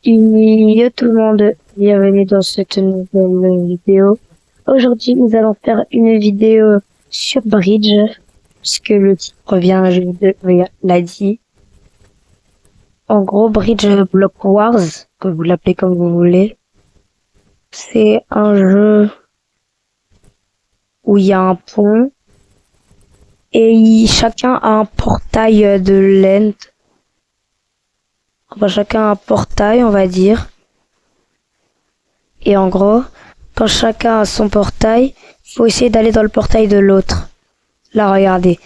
Yo tout le monde, bienvenue dans cette nouvelle vidéo. Aujourd'hui, nous allons faire une vidéo sur Bridge, puisque le titre vient, l'a dit. En gros, Bridge Block Wars, que vous l'appelez comme vous voulez, c'est un jeu où il y a un pont et chacun a un portail de land. Enfin, chacun a un portail, on va dire. Et en gros, quand chacun a son portail, il faut essayer d'aller dans le portail de l'autre. Là, regardez.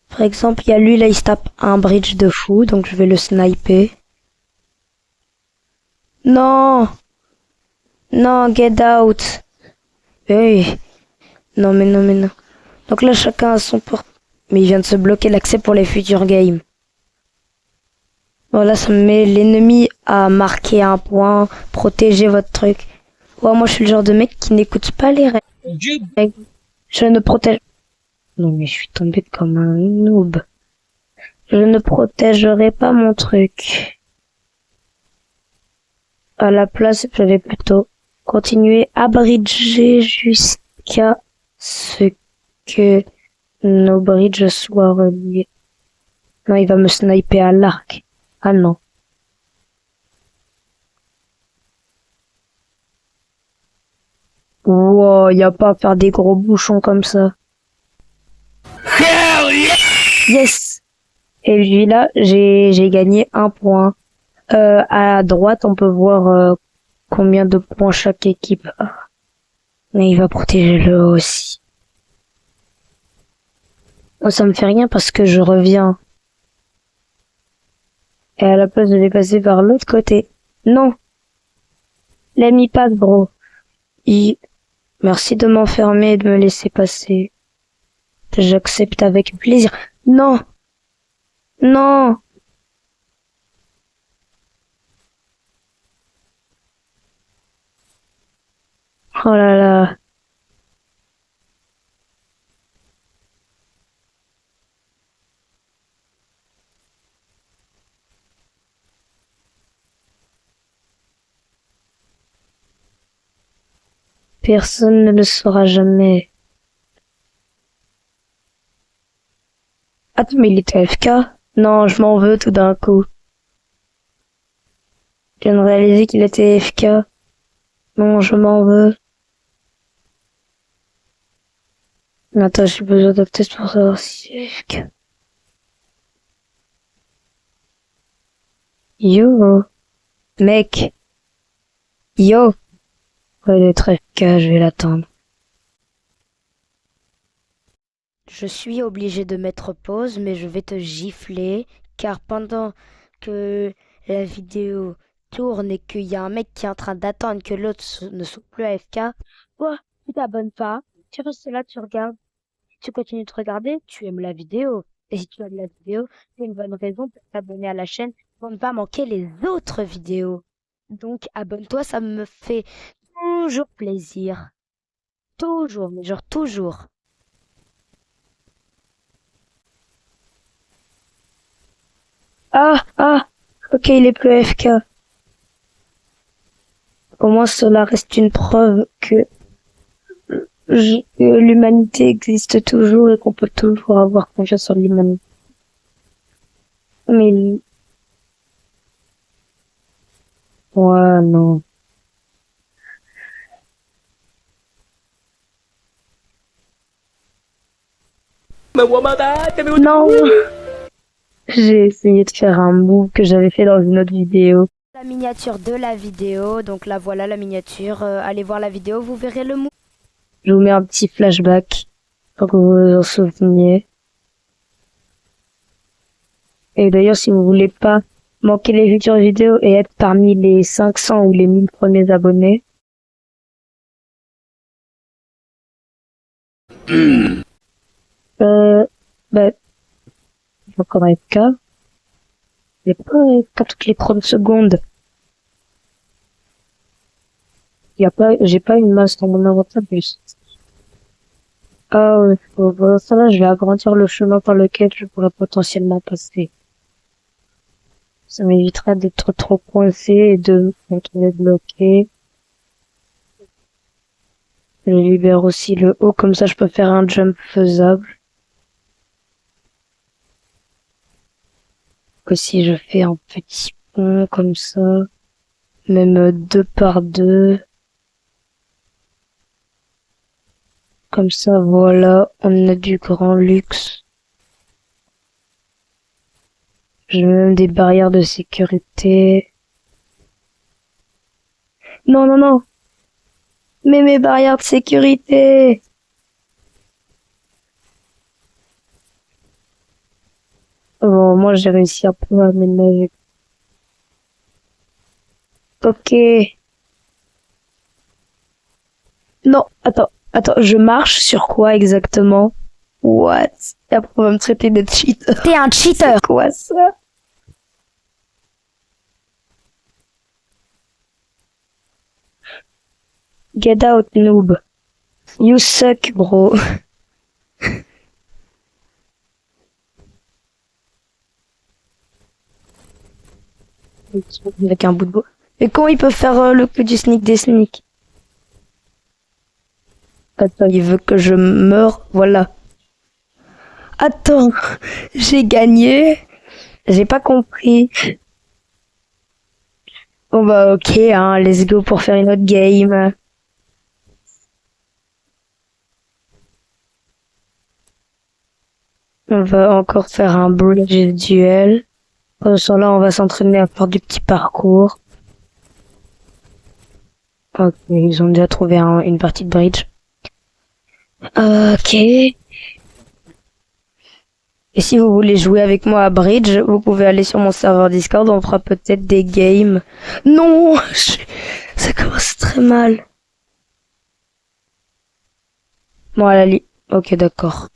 Par exemple, il y a lui, là, il se tape un bridge de fou, donc je vais le sniper. Non! Non, get out! Hey. Non, mais non, mais non. Donc là, chacun a son portail. Mais il vient de se bloquer l'accès pour les futurs games. Voilà, ça me met l'ennemi à marquer un point, protéger votre truc. Ouais, moi, je suis le genre de mec qui n'écoute pas les règles. Je ne protège... Non, mais je suis tombé comme un noob. Je ne protégerai pas mon truc. À la place, je vais plutôt continuer à bridger jusqu'à ce que nos bridges soient reliés. Non, il va me sniper à l'arc. Ah non. Wow, y a pas à faire des gros bouchons comme ça. Hell yeah! Yes! Et lui là, j'ai gagné un point. À droite, on peut voir combien de points chaque équipe a. Mais il va protéger le haut aussi. Moi, ça me fait rien parce que je reviens. Et à la place, je vais passer par l'autre côté. Non! L'ennemi passe, bro. Merci de m'enfermer et de me laisser passer. J'accepte avec plaisir. Non! Non! Oh là là. Personne ne le saura jamais. Attends, mais il était AFK? Non, je m'en veux tout d'un coup. Je viens de réaliser qu'il était AFK. Non, je m'en veux. Attends, j'ai besoin de tests pour savoir si c'est AFK. Yo, mec. Yo. Ouais, il est très AFK, je vais l'attendre. Je suis obligé de mettre pause, mais je vais te gifler, car pendant que la vidéo tourne et qu'il y a un mec qui est en train d'attendre que l'autre ne soit plus AFK, toi, tu t'abonnes pas, tu restes là, tu regardes, tu continues de regarder, tu aimes la vidéo. Et si tu aimes la vidéo, c'est une bonne raison pour t'abonner à la chaîne pour ne pas manquer les autres vidéos. Donc, abonne-toi, ça me fait toujours plaisir. Toujours, mais genre toujours. Ah, ok, il est plus AFK. Au moins, cela reste une preuve que l'humanité existe toujours et qu'on peut toujours avoir confiance en l'humanité. Mais, ouais, non. Non! J'ai essayé de faire un move que j'avais fait dans une autre vidéo. La miniature de la vidéo, donc là voilà la miniature. Allez voir la vidéo, vous verrez le move. Je vous mets un petit flashback pour que vous vous en souveniez. Et d'ailleurs, si vous voulez pas manquer les futures vidéos et être parmi les 500 ou les 1000 premiers abonnés, bah, encore FK. J'ai pas FK toutes les 30 secondes. J'ai pas une masse dans mon inventaire, plus. Ah ouais, pour ça là, je vais agrandir le chemin par lequel je pourrais potentiellement passer. Ça m'évitera d'être trop coincé et de me retrouver bloqué. Je libère aussi le haut, comme ça je peux faire un jump faisable. Que si je fais un petit pont comme ça, même 2 par 2, comme ça, voilà, on a du grand luxe. J'ai même des barrières de sécurité. Non, non, non. Mais mes barrières de sécurité. Bon, moi j'ai réussi un peu à aménager. Ok. Non, attends, je marche sur quoi exactement? What? Et après on va me traiter de cheater. T'es un cheater. C'est quoi ça? Get out, noob. You suck, bro. Avec un bout de bois. Et comment il peut faire le coup du sneak des sneaks? Attends, il veut que je meure, voilà. Attends, j'ai gagné. J'ai pas compris. Bon bah ok, hein, let's go pour faire une autre game. On va encore faire un bridge duel. Pendant ce temps-là, on va s'entraîner à faire du petit parcours. Ok, ils ont déjà trouvé une partie de bridge. Ok. Et si vous voulez jouer avec moi à bridge, vous pouvez aller sur mon serveur Discord, on fera peut-être des games. Non, ça commence très mal. Bon, à la limite. Ok, d'accord.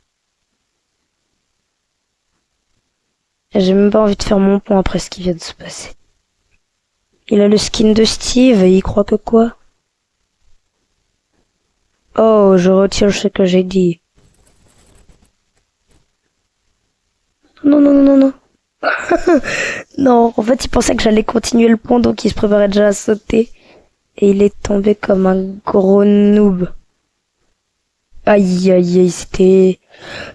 J'ai même pas envie de faire mon point après ce qui vient de se passer. Il a le skin de Steve et il croit que quoi? Oh, je retire ce que j'ai dit. Non, non, non, non, non. Non, en fait, il pensait que j'allais continuer le pont, donc il se préparait déjà à sauter. Et il est tombé comme un gros noob. Aïe, aïe, aïe, c'était...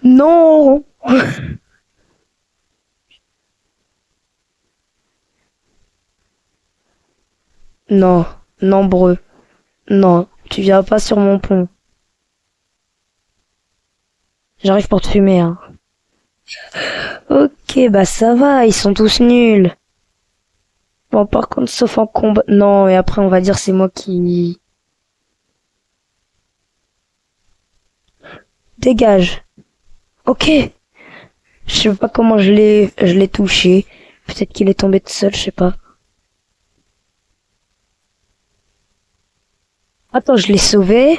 Non! Non, nombreux. Non, tu viens pas sur mon pont. J'arrive pour te fumer, hein. Ok, bah ça va, ils sont tous nuls. Bon, par contre, sauf en combat... Non, et après, on va dire c'est moi qui... Dégage. Ok. Je sais pas comment je l'ai touché. Peut-être qu'il est tombé tout seul, je sais pas. Attends, je l'ai sauvé.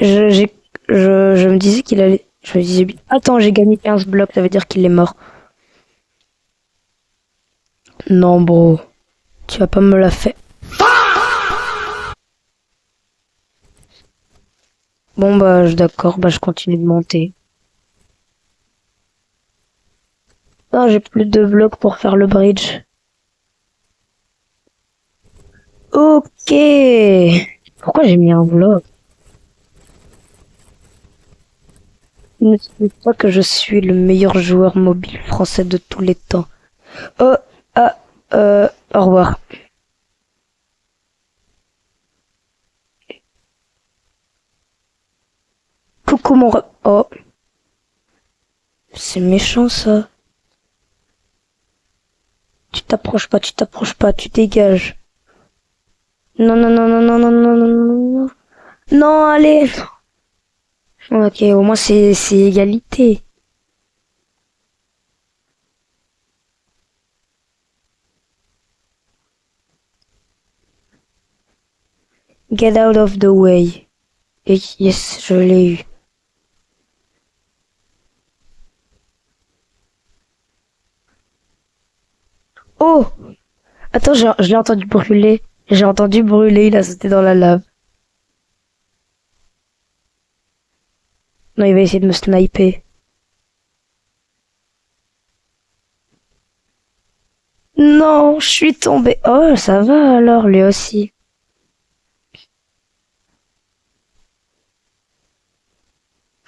Je, j'ai, je me disais qu'il allait... Je me disais... Attends, j'ai gagné 15 blocs, ça veut dire qu'il est mort. Non, bro. Tu vas pas me la faire. Bon, bah, d'accord, bah, je continue de monter. Non, j'ai plus de blocs pour faire le bridge. Ok. Pourquoi j'ai mis un bloc? Ne sais pas que je suis le meilleur joueur mobile français de tous les temps. Oh, ah, au revoir. Coucou mon... Oh, c'est méchant ça. Tu t'approches pas, tu dégages. Non, non, non, non, non, non, non, non, non, non. Non, allez. Ok, au moins c'est égalité. Get out of the way. Et yes, je l'ai eu. Oh! Attends, je l'ai entendu brûler. J'ai entendu brûler, il a sauté dans la lave. Non, il va essayer de me sniper. Non, je suis tombée. Oh, ça va alors, lui aussi.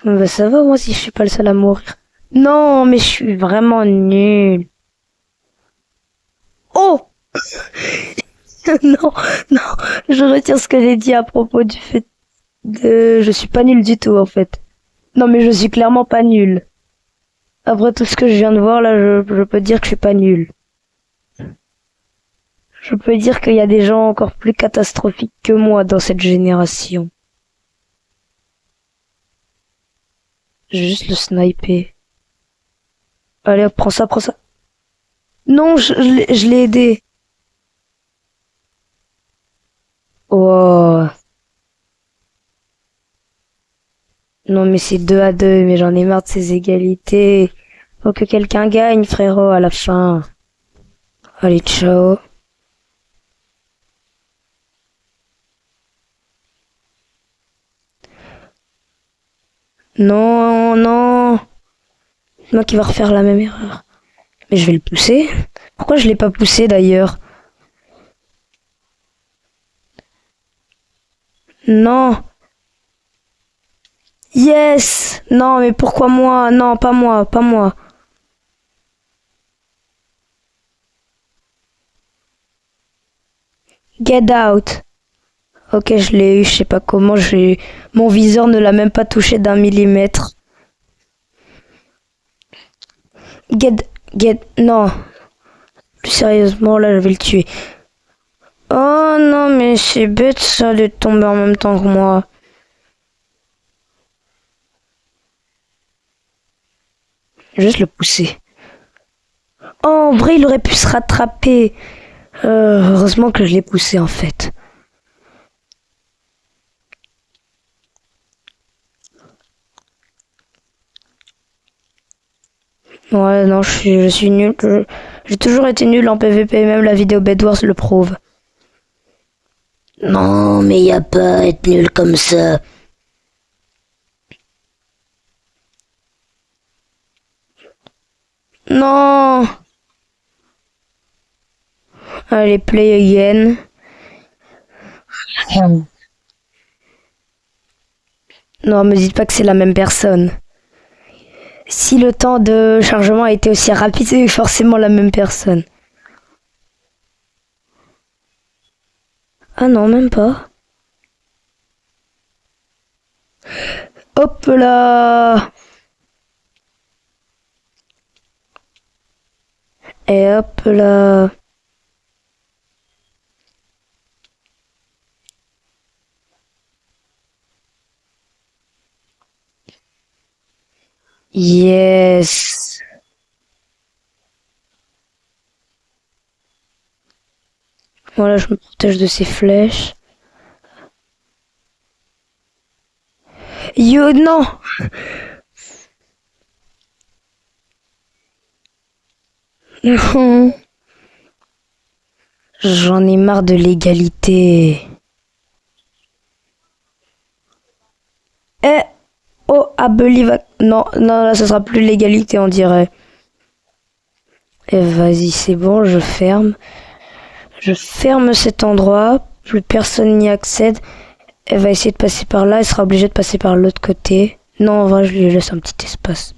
Bah, ça va, moi, si je suis pas le seul à mourir. Non, mais je suis vraiment nulle. Oh! Non, non, je retire ce que j'ai dit à propos du fait de... Je suis pas nulle du tout, en fait. Non, mais je suis clairement pas nulle. Après tout ce que je viens de voir, là, je peux dire que je suis pas nulle. Je peux dire qu'il y a des gens encore plus catastrophiques que moi dans cette génération. J'ai juste le sniper. Allez, hop, prends ça, prends ça. Non, je l'ai aidé. Oh. Non, mais c'est 2-2, mais j'en ai marre de ces égalités. Faut que quelqu'un gagne, frérot, à la fin. Allez, ciao. Non, non. C'est moi qui va refaire la même erreur. Mais je vais le pousser. Pourquoi je l'ai pas poussé d'ailleurs? Non. Yes. Non, mais pourquoi moi? Non, pas moi, pas moi. Get out. Ok, je l'ai eu, je sais pas comment, j'ai... Mon viseur ne l'a même pas touché d'un millimètre. Non. Plus sérieusement, là, je vais le tuer. Oh non, mais c'est bête ça de tomber en même temps que moi. Je vais juste le pousser. Oh, en vrai, il aurait pu se rattraper. Heureusement que je l'ai poussé en fait. Ouais, non, je suis nul. J'ai toujours été nul en PVP, même la vidéo Bedwars le prouve. Non, mais y a pas à être nul comme ça. Non. Allez, play again. Non, me dites pas que c'est la même personne. Si le temps de chargement a été aussi rapide, c'est forcément la même personne. Ah non, même pas. Hop là. Et hop là. Yes. Voilà, je me protège de ces flèches. Yo, non. J'en ai marre de l'égalité. Eh, oh, I believe. Non, non, là, ce sera plus l'égalité, on dirait. Eh, vas-y, c'est bon, je ferme. Je ferme cet endroit. Plus personne n'y accède. Elle va essayer de passer par là. Elle sera obligée de passer par l'autre côté. Non, en vrai, je lui laisse un petit espace.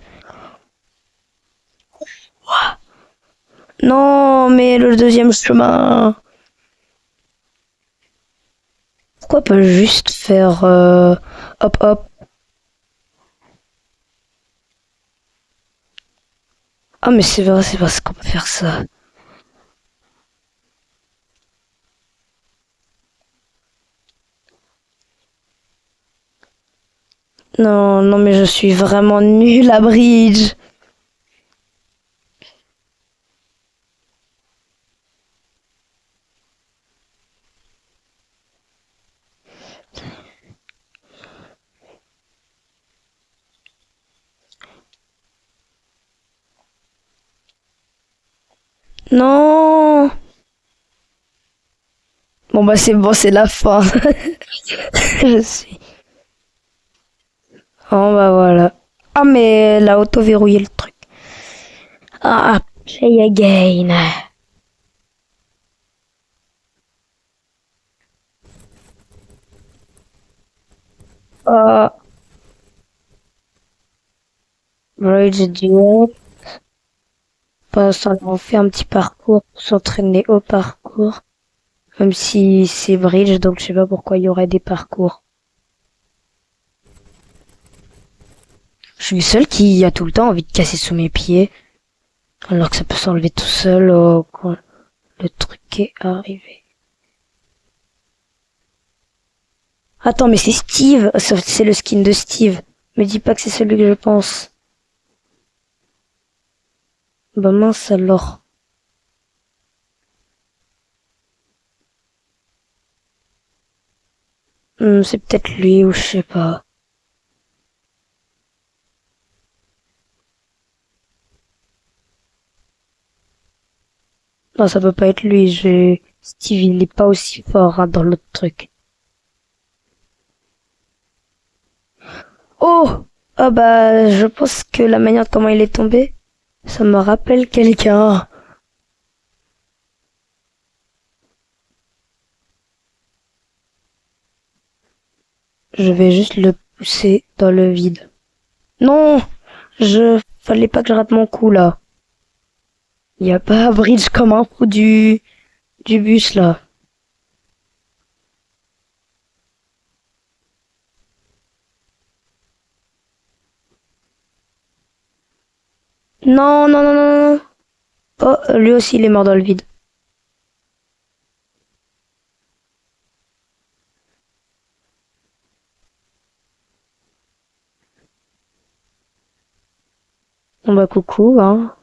Non, mais le deuxième chemin. Pourquoi pas juste faire hop hop. Ah mais c'est parce qu'on peut faire ça. Non, non mais je suis vraiment nulle à bridge. Non. Bon bah c'est bon, c'est la fin. Je suis. Oh bah voilà. Ah mais elle a auto-verrouillé le truc. Ah, play again. Euh, Bridge Duel. Bah, ça en fait un petit parcours pour s'entraîner au parcours. Même si c'est Bridge, donc je sais pas pourquoi il y aurait des parcours. Je suis le seul qui a tout le temps envie de casser sous mes pieds, alors que ça peut s'enlever tout seul quand le truc est arrivé. Attends, mais c'est Steve! C'est le skin de Steve. Me dis pas que c'est celui que je pense. Bah mince alors. C'est peut-être lui ou je sais pas. Non, ça peut pas être lui. Steve, il est pas aussi fort hein, dans l'autre truc. Oh! Ah bah, je pense que la manière de comment il est tombé, ça me rappelle quelqu'un. Je vais juste le pousser dans le vide. Non! Fallait pas que je rate mon coup là. Il y a pas un bridge comme un coup du bus là. Non, non, non, non, non. Oh, lui aussi il est mort dans le vide. Bon bah coucou, hein.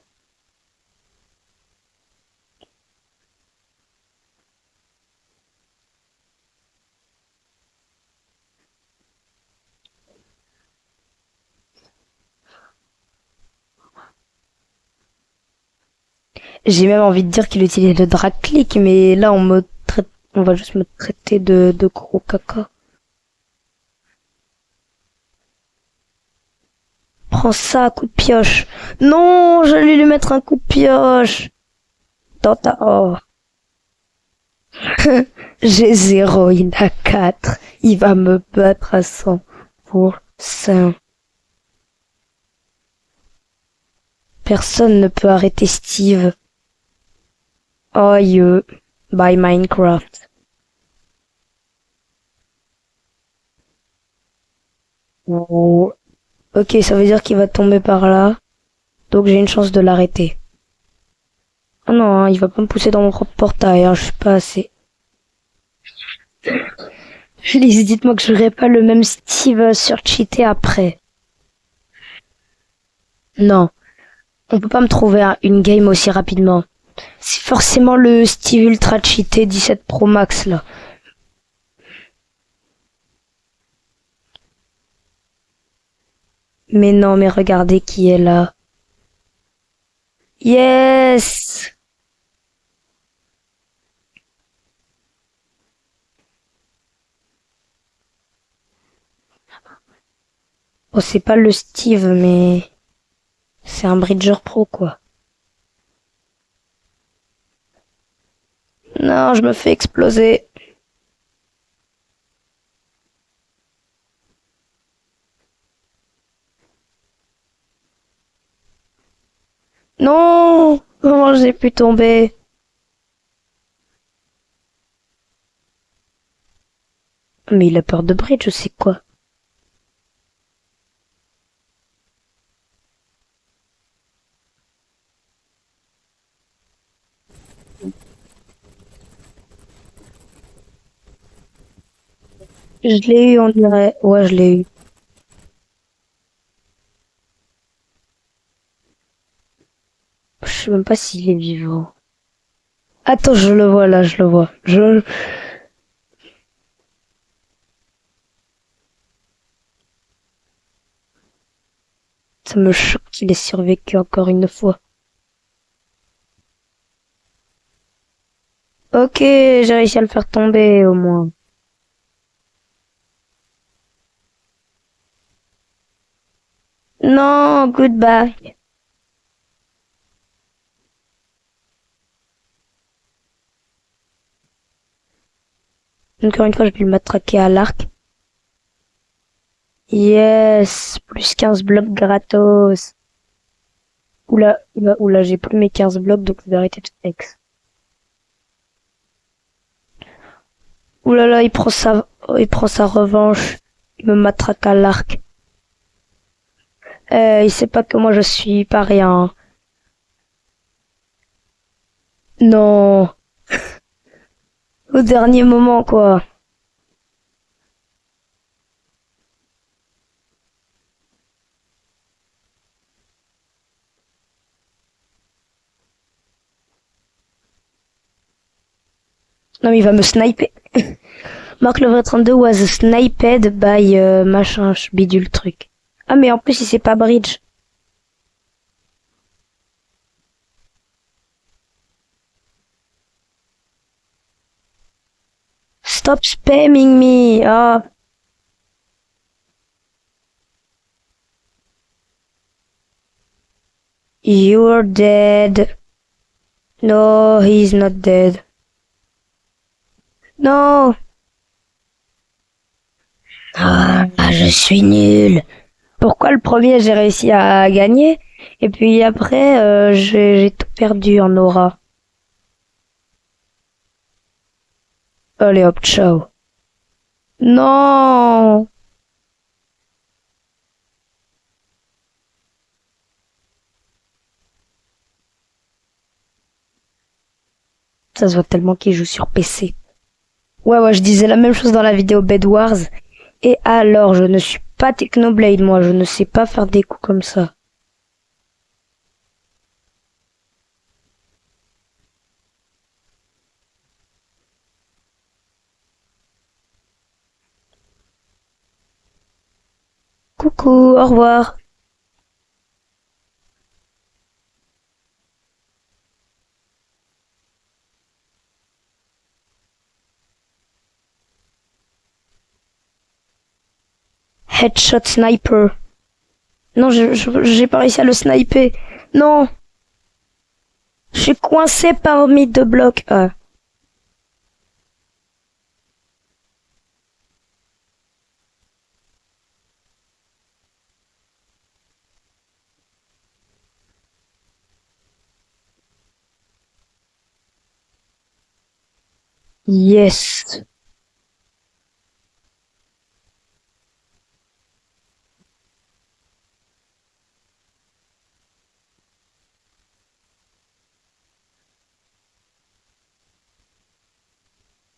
J'ai même envie de dire qu'il utilise le drag click, mais là on va juste me traiter de gros caca. Prends ça, coup de pioche. Non, j'allais lui mettre un coup de pioche. Dans ta... Oh. J'ai 0, il a 4. Il va me battre à 100%. Personne ne peut arrêter Steve. Oh, you. By Minecraft. Oh. Ok, ça veut dire qu'il va tomber par là. Donc j'ai une chance de l'arrêter. Oh non, hein, il va pas me pousser dans mon propre portail, hein, je suis pas assez. Please, dites-moi que je n'aurai pas le même Steve surcheaté après. Non, on peut pas me trouver une game aussi rapidement. C'est forcément le Steve Ultra cheaté 17 Pro Max là. Mais non, mais regardez qui est là. Yes! Oh, c'est pas le Steve, mais c'est un Bridger Pro quoi. Non, je me fais exploser. Non! Comment j'ai pu tomber? Mais il a peur de Bridge, je sais quoi. Je l'ai eu, on dirait. Ouais, je l'ai eu. Je sais même pas s'il est vivant. Attends, je le vois là, je le vois. Ça me choque qu'il ait survécu encore une fois. Ok, j'ai réussi à le faire tomber au moins. Non, goodbye. Encore une fois, je vais le matraquer à l'arc. Yes, plus 15 blocs gratos. Oula, j'ai plus mes 15 blocs, donc je vais arrêter de flex. Oula là, il prend sa revanche. Il me matraque à l'arc. Il sait pas que moi je suis pas rien. Non, au dernier moment quoi. Non mais il va me sniper. Mark le vrai 32 was sniped by machin bidule truc. Ah mais en plus il sait pas bridge. Stop spamming me. Ah. You're dead. No, he's not dead. Non. Ah, je suis nul. Pourquoi le premier j'ai réussi à gagner et puis après j'ai tout perdu en aura. Allez hop, ciao. Non. Ça se voit tellement qu'il joue sur PC. Ouais, je disais la même chose dans la vidéo Bed Wars. Et alors, je ne suis pas Technoblade, moi, je ne sais pas faire des coups comme ça. Coucou, au revoir. Headshot sniper. Non, j'ai pas réussi à le sniper. Non, je suis coincé parmi deux blocs. Ah. Yes.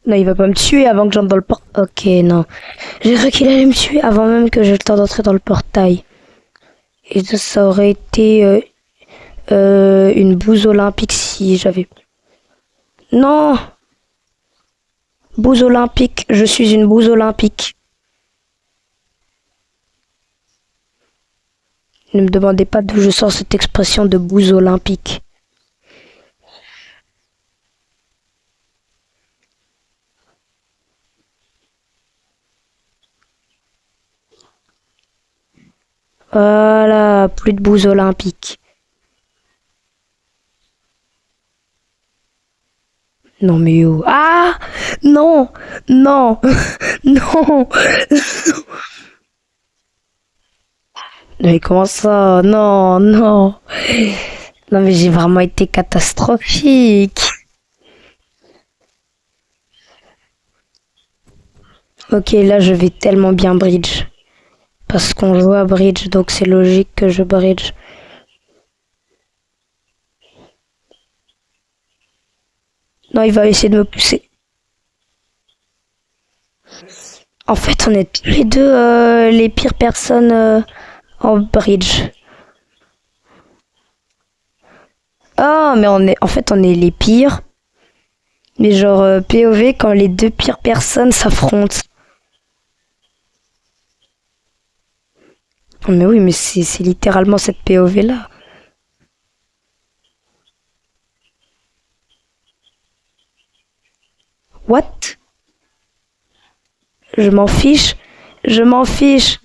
Non, il va pas me tuer avant que j'entre dans le portail. Ok, non. J'ai cru qu'il allait me tuer avant même que j'ai le temps d'entrer dans le portail. Et ça aurait été une bouse olympique si j'avais... Non. Bouse olympique. Je suis une bouse olympique. Ne me demandez pas d'où je sors cette expression de bouse olympique. Voilà, plus de bouse olympique. Non mais oh. Ah. Non. Non. Non. Mais comment ça? Non, non. Non mais j'ai vraiment été catastrophique. Ok, là je vais tellement bien bridge. Parce qu'on joue à bridge, donc c'est logique que je bridge. Non, il va essayer de me pousser. En fait, on est tous les deux les pires personnes en bridge. Ah, mais on est les pires. Mais genre POV quand les deux pires personnes s'affrontent. Mais oui, mais c'est littéralement cette POV là. What? Je m'en fiche. Je m'en fiche.